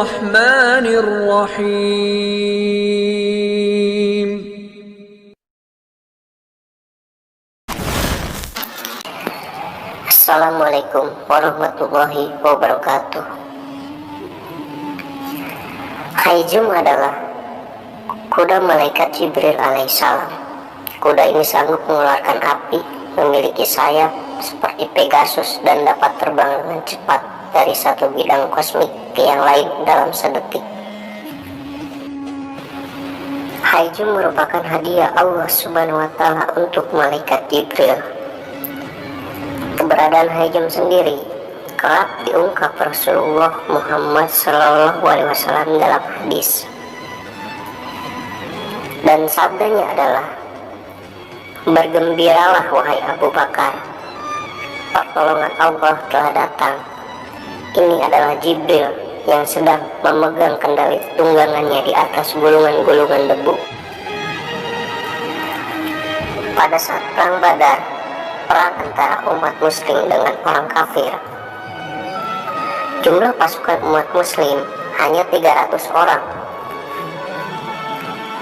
الرحمن الرحيم. Assalamualaikum warahmatullahi wabarakatuh. Haijum adalah kuda malaikat Jibril alaihissalam. Kuda ini sanggup mengeluarkan api, memiliki sayap seperti Pegasus, dan dapat terbang dengan cepat dari satu bidang kosmik ke yang lain dalam sedetik. Haijum merupakan hadiah Allah Subhanahu wa Ta'ala untuk malaikat Jibril. Keberadaan Haijum sendiri kerap diungkap Rasulullah Muhammad SAW dalam hadis, dan sabdanya adalah, "Bergembiralah wahai Abu Bakar, pertolongan Allah telah datang. Ini adalah Jibril yang sedang memegang kendali tunggangannya di atas gulungan-gulungan debu." Pada saat perang Badar, perang antara umat muslim dengan orang kafir, jumlah pasukan umat muslim hanya 300 orang,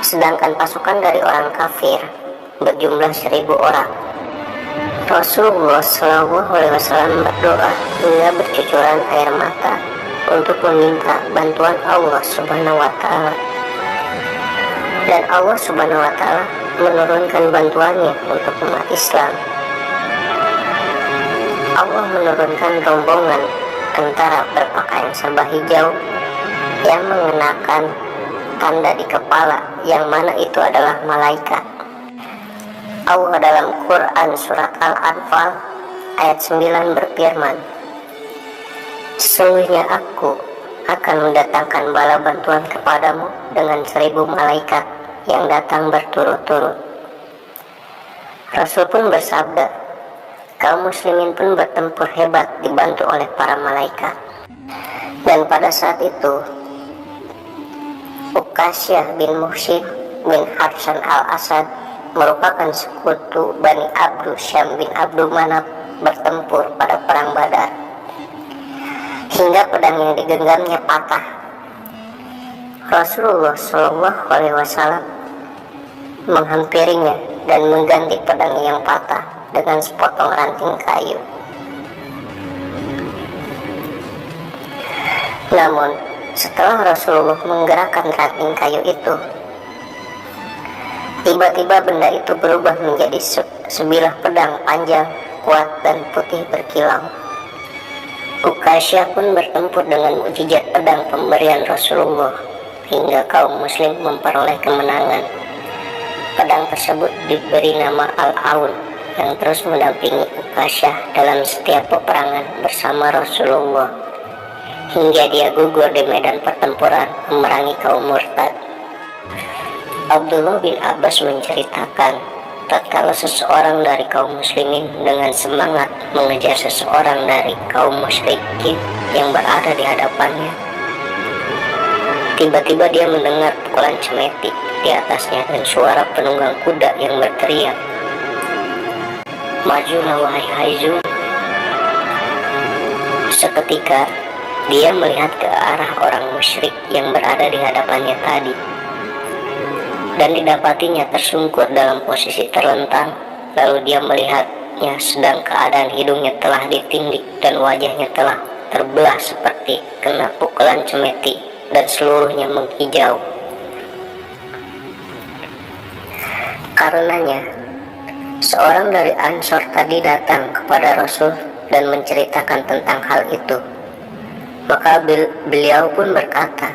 sedangkan pasukan dari orang kafir berjumlah 1000 orang. Rasulullah SAW berdoa hingga bercucuran air mata untuk meminta bantuan Allah Subhanahu wa Ta'ala, dan Allah Subhanahu wa Ta'ala menurunkan bantuannya untuk umat Islam. Allah menurunkan rombongan tentara berpakaian serba hijau yang mengenakan tanda di kepala, yang mana itu adalah malaikat. Allah dalam Quran surat Al-Anfal ayat 9 berfirman, "Sesungguhnya aku akan mendatangkan bala bantuan kepadamu dengan 1000 malaikat yang datang berturut-turut." Rasul pun bersabda, kaum muslimin pun bertempur hebat dibantu oleh para malaikat. Dan pada saat itu Uqasyah bin Muhsin bin Harsan al-Asad merupakan sekutu Bani Abdu Syam bin Abdul Manaf bertempur pada perang Badar, hingga pedang yang digenggamnya patah. Rasulullah SAW menghampirinya dan mengganti pedang yang patah dengan sepotong ranting kayu. Namun setelah Rasulullah menggerakkan ranting kayu itu, tiba-tiba benda itu berubah menjadi sebilah pedang panjang, kuat, dan putih berkilau. Uqasyah pun bertempur dengan mukjizat pedang pemberian Rasulullah hingga kaum muslim memperoleh kemenangan. Pedang tersebut diberi nama Al-Aun, yang terus mendampingi Uqasyah dalam setiap peperangan bersama Rasulullah hingga dia gugur di medan pertempuran memerangi kaum murtad. Abdullah bin Abbas menceritakan, tatkala seseorang dari kaum muslimin dengan semangat mengejar seseorang dari kaum musyrikin yang berada di hadapannya, tiba-tiba dia mendengar pukulan cemeti di atasnya dan suara penunggang kuda yang berteriak, "Majulah wahai Haijum." Seketika dia melihat ke arah orang musyrik yang berada di hadapannya tadi, dan didapatinya tersungkur dalam posisi terlentang. Lalu dia melihatnya sedang keadaan hidungnya telah ditindik dan wajahnya telah terbelah seperti kena pukulan cemeti, dan seluruhnya menghijau. Karenanya seorang dari Ansor tadi datang kepada Rasul dan menceritakan tentang hal itu. Maka beliau pun berkata,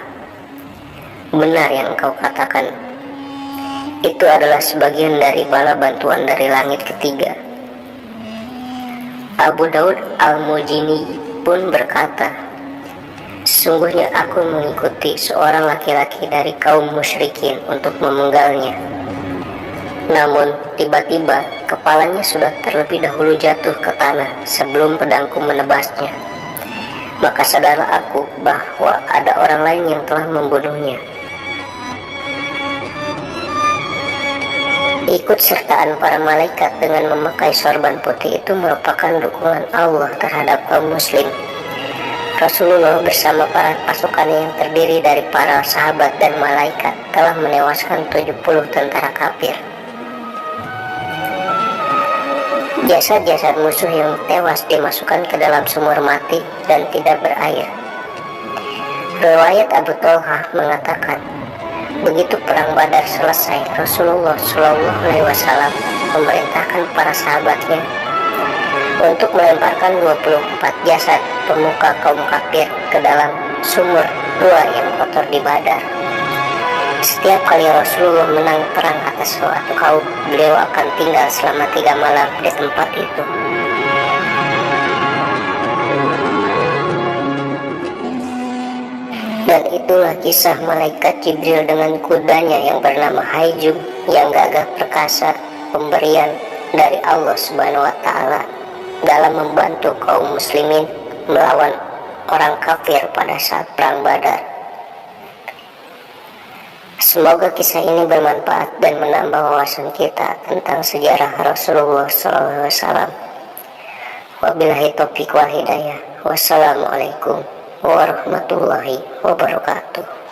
"Benar yang engkau katakan. Itu adalah sebagian dari bala bantuan dari langit ketiga." Abu Daud Al-Mujini pun berkata, "Sesungguhnya aku mengikuti seorang laki-laki dari kaum musyrikin untuk memenggalnya. Namun tiba-tiba kepalanya sudah terlebih dahulu jatuh ke tanah sebelum pedangku menebasnya. Maka sadarlah aku bahwa ada orang lain yang telah membunuhnya." Ikut sertaan para malaikat dengan memakai sorban putih itu merupakan dukungan Allah terhadap kaum muslim. Rasulullah bersama para pasukan yang terdiri dari para sahabat dan malaikat telah menewaskan 70 tentara kafir. Jasad-jasad musuh yang tewas dimasukkan ke dalam sumur mati dan tidak berair. Riwayat Abu Thalhah mengatakan, begitu perang Badar selesai, Rasulullah Shallallahu Alaihi Wasallam memerintahkan para sahabatnya untuk melemparkan 24 jasad pemuka kaum kafir ke dalam sumur gua yang kotor di Badar. Setiap kali Rasulullah menang perang atas suatu kaum, beliau akan tinggal selama 3 malam di tempat itu. Dan itulah kisah malaikat Jibril dengan kudanya yang bernama Haijum, yang gagah perkasa, pemberian dari Allah Subhanahu wa Ta'ala dalam membantu kaum muslimin melawan orang kafir pada saat perang Badar. Semoga kisah ini bermanfaat dan menambah wawasan kita tentang sejarah Rasulullah SAW. Wabillahi taufiq wal hidayah. Wassalamualaikum warahmatullahi wabarakatuh.